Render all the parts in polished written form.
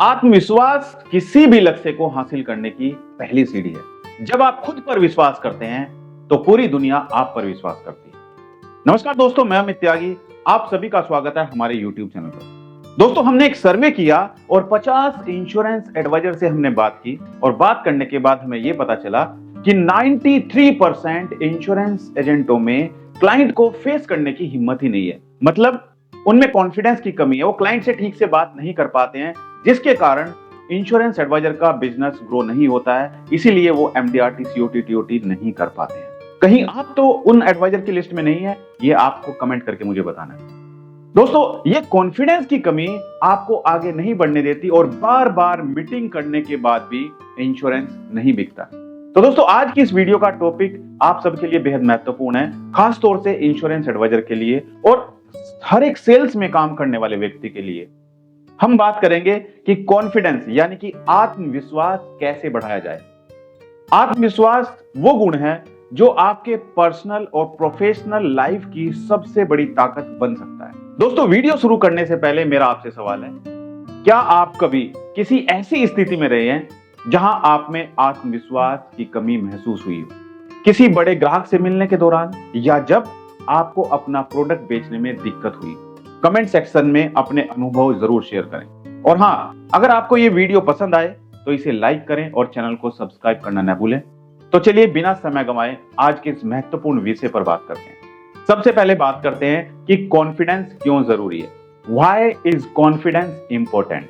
आत्मविश्वास किसी भी लक्ष्य को हासिल करने की पहली सीढ़ी है। जब आप खुद पर विश्वास करते हैं तो पूरी दुनिया आप पर विश्वास करती है। नमस्कार दोस्तों, मैं अमित त्यागी, आप सभी का स्वागत है हमारे YouTube चैनल पर। दोस्तों, हमने एक सर्वे किया और 50 इंश्योरेंस एडवाइजर से हमने बात की और बात करने के बाद हमें यह पता चला कि 93% इंश्योरेंस एजेंटों में क्लाइंट को फेस करने की हिम्मत ही नहीं है। मतलब उनमें कॉन्फिडेंस की कमी है, वो क्लाइंट से ठीक से बात नहीं कर पाते हैं, जिसके कारण इंश्योरेंस एडवाइजर का बिजनेस ग्रो नहीं होता है। इसीलिए वो एमडीआरटी, सीओटी, टीओटी नहीं कर पाते हैं। कहीं आप तो उन एडवाइजर की लिस्ट में नहीं है, ये आपको कमेंट करके मुझे बताना है। दोस्तों, ये कॉन्फिडेंस की कमी आपको आगे नहीं बढ़ने देती और बार बार मीटिंग करने के बाद भी इंश्योरेंस नहीं बिकता। तो दोस्तों, आज की इस वीडियो का टॉपिक आप सबके लिए बेहद महत्वपूर्ण है, खास तौर से इंश्योरेंस एडवाइजर के लिए और हर एक सेल्स में काम करने वाले व्यक्ति के लिए। हम बात करेंगे कि कॉन्फिडेंस यानी कि आत्मविश्वास कैसे बढ़ाया जाए। आत्मविश्वास वो गुण है जो आपके पर्सनल और प्रोफेशनल लाइफ की सबसे बड़ी ताकत बन सकता है। दोस्तों, वीडियो शुरू करने से पहले मेरा आपसे सवाल है, क्या आप कभी किसी ऐसी स्थिति में रहे हैं जहां आप में आत्मविश्वास की कमी महसूस हुई हो? किसी बड़े ग्राहक से मिलने के दौरान या जब आपको अपना प्रोडक्ट बेचने में दिक्कत हुई? कमेंट सेक्शन में अपने अनुभव जरूर शेयर करें। और हाँ, अगर आपको ये वीडियो पसंद आए तो इसे लाइक करें और चैनल को सब्सक्राइब करना न भूलें। तो चलिए बिना समय गंवाए आज के इस महत्वपूर्ण विषय पर बात करते हैं। सबसे पहले बात करते हैं कि कॉन्फिडेंस क्यों जरूरी है। Why is confidence important?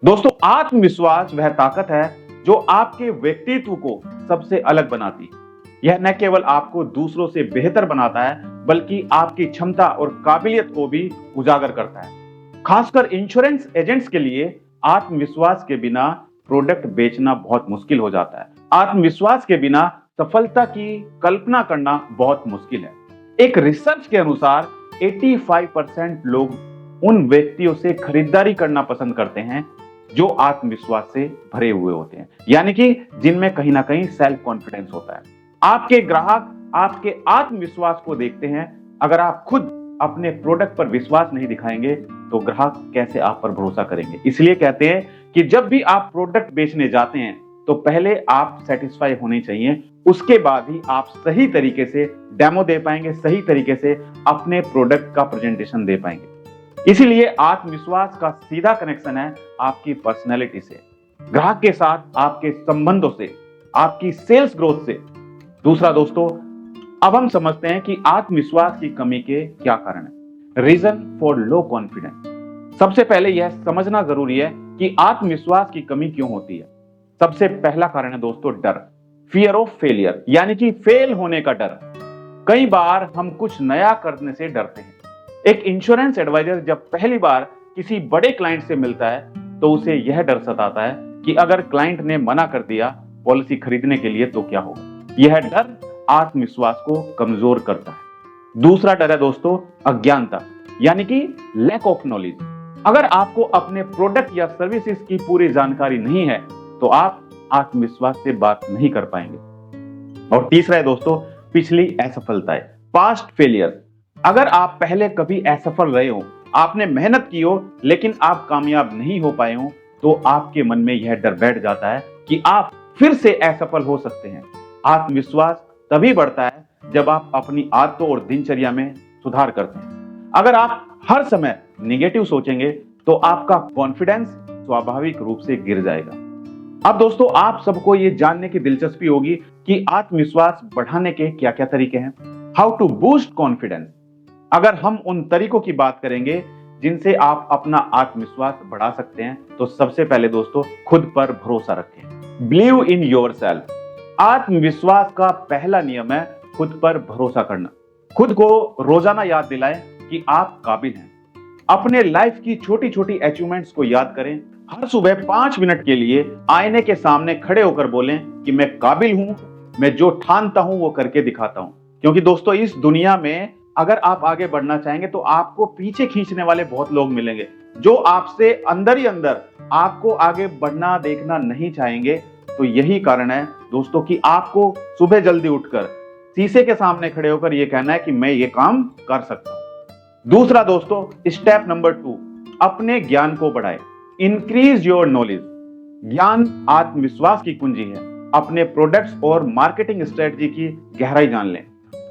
दोस्तों, आत्मविश्वास वह ताकत है जो आपके व्यक्तित्व को सबसे अलग बनाती है। यह न केवल आपको दूसरों से बेहतर बनाता है बल्कि आपकी क्षमता और काबिलियत को भी उजागर करता है। खासकर इंश्योरेंस एजेंट्स के लिए आत्मविश्वास के बिना प्रोडक्ट बेचना बहुत मुश्किल हो जाता है। आत्मविश्वास के बिना सफलता की कल्पना करना बहुत मुश्किल है। एक रिसर्च के अनुसार 85% लोग उन व्यक्तियों से खरीदारी करना पसंद करते हैं जो आत्मविश्वास से भरे हुए होते हैं, यानी कि जिनमें कहीं ना कहीं सेल्फ कॉन्फिडेंस होता है। आपके ग्राहक आपके आत्मविश्वास को देखते हैं। अगर आप खुद अपने प्रोडक्ट पर विश्वास नहीं दिखाएंगे तो ग्राहक कैसे आप पर भरोसा करेंगे? इसलिए कहते हैं कि जब भी आप प्रोडक्ट बेचने जाते हैं तो पहले आप सेटिस्फाई होने चाहिए, उसके बाद ही आप सही तरीके से डेमो दे पाएंगे, सही तरीके से अपने प्रोडक्ट का प्रेजेंटेशन दे पाएंगे। इसीलिए आत्मविश्वास का सीधा कनेक्शन है आपकी पर्सनैलिटी से, ग्राहक के साथ आपके संबंधों से, आपकी सेल्स ग्रोथ से। दूसरा दोस्तों, अब हम समझते हैं कि आत्मविश्वास की कमी के क्या कारण है। Reason for low confidence. सबसे पहले यह समझना जरूरी है कि आत्मविश्वास की कमी क्यों होती है। सबसे पहला कारण है दोस्तों डर, फियर ऑफ फेलियर, यानी कि फेल होने का डर। कई बार हम कुछ नया करने से डरते हैं। एक इंश्योरेंस एडवाइजर जब पहली बार किसी बड़े क्लाइंट से मिलता है तो उसे यह डर सताता है कि अगर क्लाइंट ने मना कर दिया पॉलिसी खरीदने के लिए तो क्या होगा। यह डर आत्मविश्वास को कमजोर करता है। दूसरा डर है दोस्तों अज्ञानता, यानी कि लैक ऑफ नॉलेज। अगर आपको अपने प्रोडक्ट या सर्विसेज की पूरी जानकारी नहीं है तो आप आत्मविश्वास से बात नहीं कर पाएंगे। और तीसरा है दोस्तों पिछली असफलताएं, पास्ट फेलियर। अगर आप पहले कभी असफल रहे हो, आपने मेहनत की हो लेकिन आप कामयाब नहीं हो पाए हो, तो आपके मन में यह डर बैठ जाता है कि आप फिर से असफल हो सकते हैं। आत्मविश्वास तभी बढ़ता है जब आप अपनी आदतों और दिनचर्या में सुधार करते हैं। अगर आप हर समय नेगेटिव सोचेंगे तो आपका कॉन्फिडेंस स्वाभाविक रूप से गिर जाएगा। अब दोस्तों, आप सबको ये जानने की दिलचस्पी होगी कि आत्मविश्वास बढ़ाने के क्या क्या तरीके हैं। How to boost confidence. अगर हम उन तरीकों की बात करेंगे जिनसे आप अपना आत्मविश्वास बढ़ा सकते हैं, तो सबसे पहले दोस्तों खुद पर भरोसा रखें। Believe in yourself. आत्मविश्वास का पहला नियम है खुद पर भरोसा करना। खुद को रोजाना याद दिलाएं कि आप काबिल हैं। अपने लाइफ की छोटी छोटी अचीवमेंट्स को याद करें। हर सुबह 5 मिनट के लिए आईने के सामने खड़े होकर बोलें कि मैं काबिल हूं, मैं जो ठानता हूं वो करके दिखाता हूं। क्योंकि दोस्तों, इस दुनिया में अगर आप आगे बढ़ना चाहेंगे तो आपको पीछे खींचने वाले बहुत लोग मिलेंगे जो आपसे अंदर ही अंदर आपको आगे बढ़ना देखना नहीं चाहेंगे। तो यही कारण है दोस्तों कि आपको सुबह जल्दी उठकर शीशे के सामने खड़े होकर यह कहना है कि मैं ये काम कर सकता हूं। दूसरा दोस्तों, स्टेप नंबर 2, अपने ज्ञान को बढ़ाएं। Increase your knowledge. ज्ञान आत्मविश्वास की कुंजी है। अपने प्रोडक्ट्स और मार्केटिंग स्ट्रेटजी की गहराई जान लें।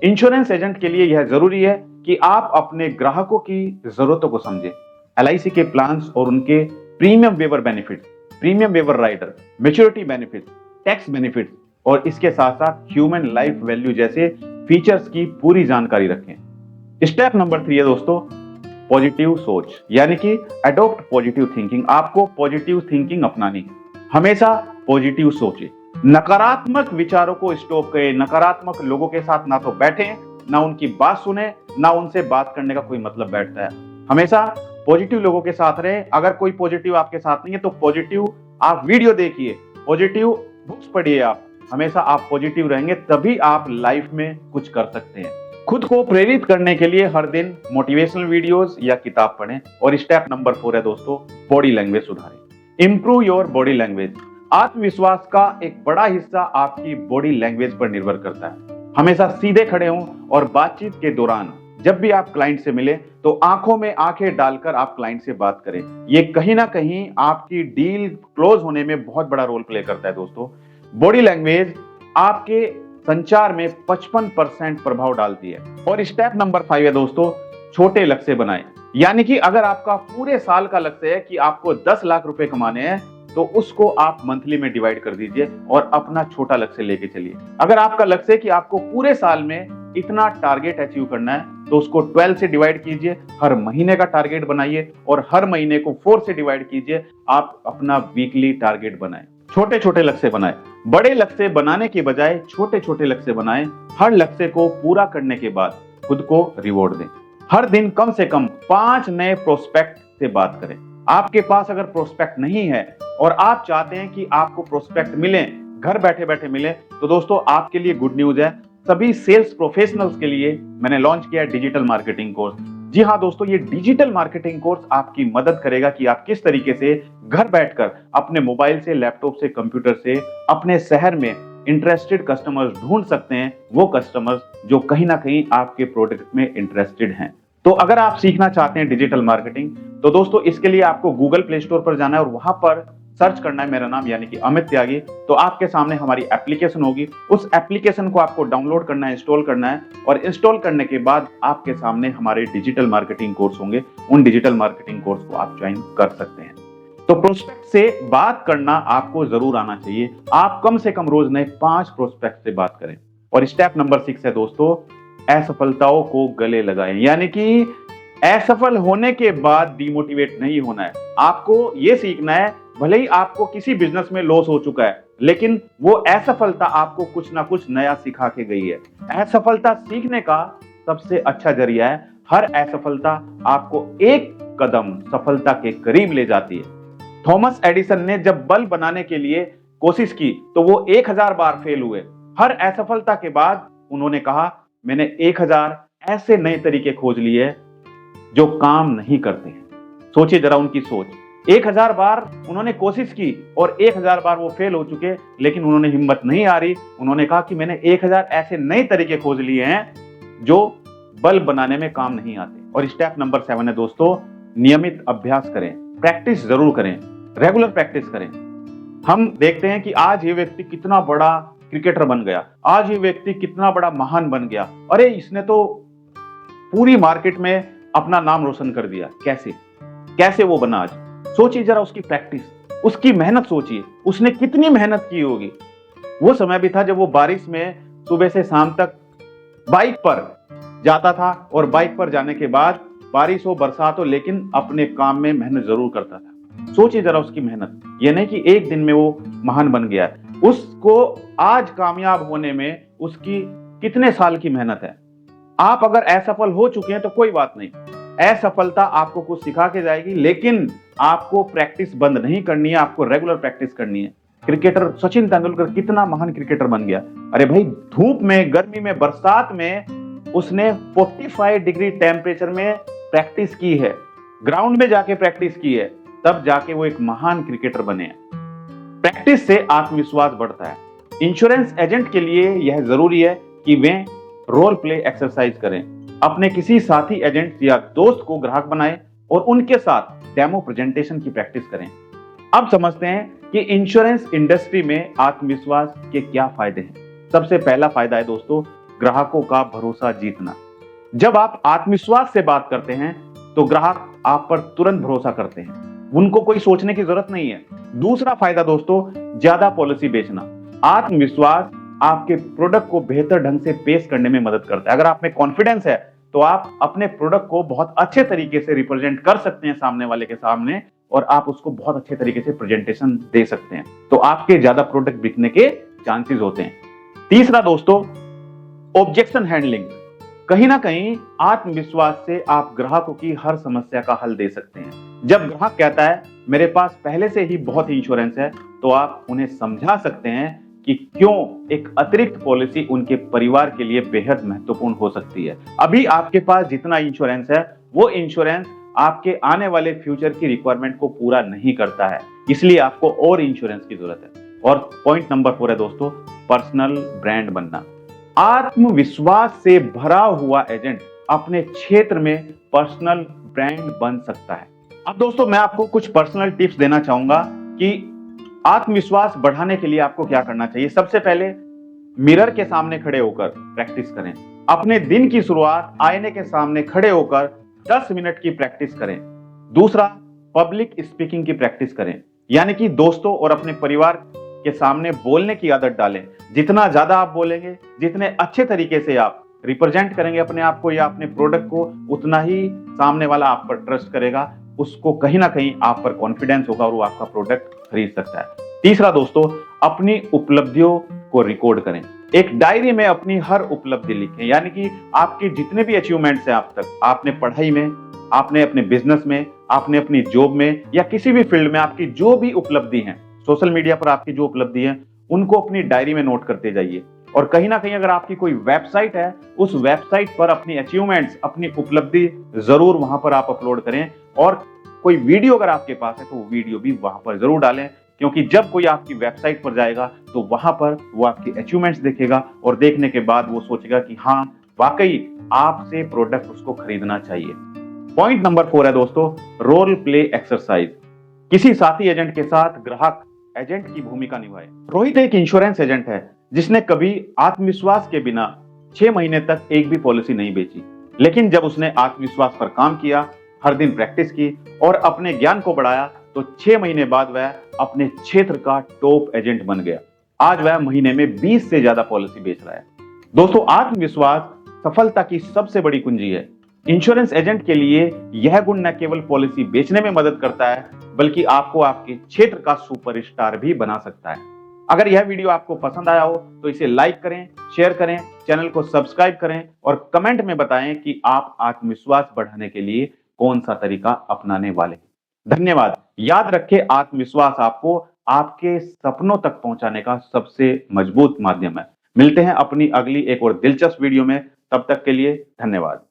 इंश्योरेंस एजेंट के लिए यह जरूरी है कि आप अपने ग्राहकों की जरूरतों को समझें। एलआईसी के प्लान्स और उनके premium waiver benefits, premium waiver rider, maturity benefits, tax benefits और इसके साथ साथ ह्यूमन लाइफ वैल्यू जैसे फीचर्स की पूरी जानकारी रखें। स्टेप नंबर 3 है दोस्तों, पॉजिटिव सोच, यानी कि अडॉप्ट पॉजिटिव थिंकिंग। आपको पॉजिटिव थिंकिंग अपनानी है। हमेशा पॉजिटिव सोचें, नकारात्मक विचारों को स्टॉप करें। नकारात्मक लोगों के साथ ना तो बैठें, ना उनकी बात सुने, ना उनसे बात करने का कोई मतलब बैठता है। हमेशा पॉजिटिव लोगों के साथ रहें। अगर कोई पॉजिटिव आपके साथ नहीं है तो पॉजिटिव आप वीडियो देखिए, पॉजिटिव बुक्स पढ़िए। आप हमेशा आप पॉजिटिव रहेंगे तभी आप लाइफ में कुछ कर सकते हैं। खुद को प्रेरित करने के लिए हर दिन मोटिवेशनल वीडियोस या किताब पढ़ें। और स्टेप नंबर 4 है दोस्तों, बॉडी लैंग्वेज सुधारें। Improve your body language. आत्मविश्वास का एक बड़ा हिस्सा आपकी बॉडी लैंग्वेज पर निर्भर करता है। हमेशा सीधे खड़े हों और बातचीत के दौरान जब भी आप क्लाइंट से मिले तो आंखों में आंखें डालकर आप क्लाइंट से बात करें। ये कहीं ना कहीं आपकी डील क्लोज होने में बहुत बड़ा रोल प्ले करता है दोस्तों। बॉडी लैंग्वेज आपके संचार में 55% प्रभाव डालती है। और स्टेप नंबर 5 है दोस्तों, छोटे लक्ष्य बनाएं। यानी कि अगर आपका पूरे साल का लक्ष्य है कि आपको 10 लाख रुपए कमाने हैं तो उसको आप मंथली में डिवाइड कर दीजिए और अपना छोटा लक्ष्य लेके चलिए। अगर आपका लक्ष्य है कि आपको पूरे साल में इतना टारगेट अचीव करना है तो उसको 12 से डिवाइड कीजिए, हर महीने का टारगेट बनाइए और हर महीने को 4 से डिवाइड कीजिए। आप अपना वीकली टारगेट बनाएं। छोटे छोटे लक्ष्य बनाएं। बड़े लक्ष्य बनाने के बजाय छोटे छोटे लक्ष्य बनाएं। हर लक्ष्य को पूरा करने के बाद खुद को रिवॉर्ड दें। हर दिन कम से कम 5 नए प्रोस्पेक्ट से बात करें। आपके पास अगर प्रोस्पेक्ट नहीं है और आप चाहते हैं कि आपको प्रोस्पेक्ट मिले, घर बैठे बैठे मिले, तो दोस्तों आपके लिए गुड न्यूज है। सभी सेल्स प्रोफेशनल्स के लिए मैंने लॉन्च किया डिजिटल मार्केटिंग कोर्स। जी हाँ दोस्तों, ये डिजिटल मार्केटिंग कोर्स आपकी मदद करेगा कि आप किस तरीके से घर बैठकर अपने मोबाइल से, लैपटॉप से, कंप्यूटर से अपने शहर में इंटरेस्टेड कस्टमर्स ढूंढ सकते हैं। वो कस्टमर्स जो कहीं ना कहीं आपके प्रोडक्ट में इंटरेस्टेड हैं। तो अगर आप सीखना चाहते हैं डिजिटल मार्केटिंग तो दोस्तों इसके लिए आपको गूगल प्ले स्टोर पर जाना है और वहां पर सर्च करना है मेरा नाम यानी कि अमित त्यागी। तो आपके सामने हमारी एप्लीकेशन होगी। उस एप्लीकेशन को आपको डाउनलोड करना है, इंस्टॉल करना है और इंस्टॉल करने के बाद आपके सामने हमारे डिजिटल मार्केटिंग कोर्स होंगे। उन डिजिटल मार्केटिंग कोर्स को आप ज्वाइन कर सकते हैं। तो प्रोस्पेक्ट से बात करना आपको जरूर आना चाहिए। आप कम से कम रोज नए 5 प्रोस्पेक्ट से बात करें। और स्टेप नंबर 6 है दोस्तों, असफलताओं को गले लगाएं। यानी कि असफल होने के बाद डिमोटिवेट नहीं होना है। आपको यह सीखना है, भले ही आपको किसी बिजनेस में लॉस हो चुका है लेकिन वो असफलता आपको कुछ ना कुछ नया सिखा के गई है। असफलता सीखने का सबसे अच्छा जरिया है। हर असफलता आपको एक कदम सफलता के करीब ले जाती है। थॉमस एडिसन ने जब बल्ब बनाने के लिए कोशिश की तो वो 1000 बार फेल हुए। हर असफलता के बाद उन्होंने कहा मैंने 1000 ऐसे नए तरीके खोज लिए जो काम नहीं करते हैं। सोचिए जरा उनकी सोच। 1000 बार उन्होंने कोशिश की और 1000 बार वो फेल हो चुके लेकिन उन्होंने हिम्मत नहीं हारी। उन्होंने कहा कि मैंने 1000 ऐसे नए तरीके खोज लिए हैं जो बल्ब बनाने में काम नहीं आते। और स्टेप नंबर 7 है दोस्तों, नियमित अभ्यास करें। प्रैक्टिस जरूर करें, रेगुलर प्रैक्टिस करें। हम देखते हैं कि आज ये व्यक्ति कितना बड़ा क्रिकेटर बन गया, आज ये व्यक्ति कितना बड़ा महान बन गया, अरे इसने तो पूरी मार्केट में अपना नाम रोशन कर दिया। कैसे वो बना आज? सोचिए जरा उसकी प्रैक्टिस, उसकी मेहनत सोचिए, उसने कितनी मेहनत की होगी। वो समय भी था जब वो बारिश में सुबह से शाम तक बाइक पर जाता था और बाइक पर जाने के बाद बारिश हो बरसात हो लेकिन अपने काम में मेहनत जरूर करता था। सोचिए जरा उसकी मेहनत। ये नहीं कि एक दिन में वो महान बन गया, उसको आज कामयाब होने में उसकी कितने साल की मेहनत है। आप अगर असफल हो चुके हैं तो कोई बात नहीं, असफलता आपको कुछ सिखा के जाएगी लेकिन आपको प्रैक्टिस बंद नहीं करनी है, आपको रेगुलर प्रैक्टिस करनी है। क्रिकेटर सचिन तेंदुलकर कितना महान क्रिकेटर बन गया। अरे भाई, धूप में, गर्मी में, बरसात में उसने 45 डिग्री टेम्परेचर में प्रैक्टिस की है, ग्राउंड में जाके प्रैक्टिस की है, तब जाके वो एक महान क्रिकेटर बने हैं। प्रैक्टिस से आत्मविश्वास बढ़ता है। इंश्योरेंस एजेंट के लिए यह जरूरी है कि वे रोल प्ले एक्सरसाइज करें। अपने किसी साथी एजेंट या दोस्त को ग्राहक बनाएं और उनके साथ डेमो प्रेजेंटेशन की प्रैक्टिस करें। अब समझते हैं कि इंश्योरेंस इंडस्ट्री में आत्मविश्वास के क्या फायदे हैं। सबसे पहला फायदा है दोस्तों, ग्राहकों का भरोसा जीतना। जब आप आत्मविश्वास से बात करते हैं तो ग्राहक आप पर तुरंत भरोसा करते हैं, उनको कोई सोचने की जरूरत नहीं है। दूसरा फायदा दोस्तों, ज्यादा पॉलिसी बेचना। आत्मविश्वास आपके प्रोडक्ट को बेहतर ढंग से पेश करने में मदद करता है। अगर आप में कॉन्फिडेंस है तो आप अपने प्रोडक्ट को बहुत अच्छे तरीके से रिप्रेजेंट कर सकते हैं सामने वाले के सामने, और आप उसको बहुत अच्छे तरीके से प्रेजेंटेशन दे सकते हैं, तो आपके ज्यादा प्रोडक्ट बिकने के चांसेस होते हैं। तीसरा दोस्तों, ऑब्जेक्शन हैंडलिंग। कहीं ना कहीं आत्मविश्वास से आप ग्राहकों की हर समस्या का हल दे सकते हैं। जब ग्राहक कहता है मेरे पास पहले से ही बहुत इंश्योरेंस है, तो आप उन्हें समझा सकते हैं कि क्यों एक अतिरिक्त पॉलिसी उनके परिवार के लिए बेहद महत्वपूर्ण हो सकती है। अभी आपके पास जितना इंश्योरेंस है, वो इंश्योरेंस आपके आने वाले फ्यूचर की रिक्वायरमेंट को पूरा नहीं करता है, इसलिए आपको और इंश्योरेंस की जरूरत है। और पॉइंट नंबर 4 है दोस्तों, पर्सनल ब्रांड बनना। आत्मविश्वास से भरा हुआ एजेंट अपने क्षेत्र में पर्सनल ब्रांड बन सकता है। अब दोस्तों मैं आपको कुछ पर्सनल टिप्स देना चाहूंगा कि आत्मविश्वास बढ़ाने के लिए आपको क्या करना चाहिए। सबसे पहले मिरर के सामने खड़े होकर प्रैक्टिस करें। अपने दिन की शुरुआत आईने के सामने खड़े होकर 10 मिनट की प्रैक्टिस करें। दूसरा, पब्लिक स्पीकिंग की प्रैक्टिस करें, यानी कि दोस्तों और अपने परिवार के सामने बोलने की आदत डालें। जितना ज्यादा आप बोलेंगे, जितने अच्छे तरीके से आप रिप्रेजेंट करेंगे अपने आप को या अपने प्रोडक्ट को, उतना ही सामने वाला आप पर ट्रस्ट करेगा, उसको कहीं ना कहीं आप पर कॉन्फिडेंस होगा और वो आपका प्रोडक्ट खरीद सकता है। तीसरा दोस्तों, अपनी उपलब्धियों को रिकॉर्ड करें। एक डायरी में अपनी हर उपलब्धि लिखें, यानी कि आपके जितने भी अचीवमेंट्स हैं आप तक, आपने पढ़ाई में, आपने अपने बिजनेस में, आपने अपनी जॉब में या किसी भी फील्ड में आपकी जो भी उपलब्धि है, सोशल मीडिया पर आपकी जो उपलब्धि है, उनको अपनी डायरी में नोट करते जाइए। और कहीं ना कहीं अगर आपकी कोई वेबसाइट है, उस वेबसाइट पर अपनी अचीवमेंट्स, अपनी उपलब्धि जरूर वहां पर आप अपलोड करें। और कोई वीडियो अगर आपके पास है तो वो वीडियो भी वहां पर जरूर डालें, क्योंकि जब कोई आपकी वेबसाइट पर जाएगा तो वहां पर वो आपकी अचीवमेंट्स देखेगा और देखने के बाद वो सोचेगा कि हाँ, वाकई आपसे प्रोडक्ट उसको खरीदना चाहिए। पॉइंट नंबर 4 है दोस्तों, रोल प्ले एक्सरसाइज। किसी साथी एजेंट के साथ ग्राहक एजेंट की भूमिका निभाए। रोहित एक इंश्योरेंस एजेंट है जिसने कभी आत्मविश्वास के बिना 6 महीने तक एक भी पॉलिसी नहीं बेची, लेकिन जब उसने आत्मविश्वास पर काम किया, हर दिन प्रैक्टिस की और अपने ज्ञान को बढ़ाया, तो 6 महीने बाद वह अपने क्षेत्र का टॉप एजेंट बन गया। आज वह महीने में 20 से ज्यादा पॉलिसी बेच रहा है। दोस्तों, आत्मविश्वास सफलता की सबसे बड़ी कुंजी है। इंश्योरेंस एजेंट के लिए यह गुण न केवल पॉलिसी बेचने में मदद करता है, बल्कि आपको आपके क्षेत्र का सुपरस्टार भी बना सकता है। अगर यह वीडियो आपको पसंद आया हो तो इसे लाइक करें, शेयर करें, चैनल को सब्सक्राइब करें और कमेंट में बताएं कि आप आत्मविश्वास बढ़ाने के लिए कौन सा तरीका अपनाने वाले हैं। धन्यवाद। याद रखें, आत्मविश्वास आपको आपके सपनों तक पहुंचाने का सबसे मजबूत माध्यम है। मिलते हैं अपनी अगली एक और दिलचस्प वीडियो में, तब तक के लिए धन्यवाद।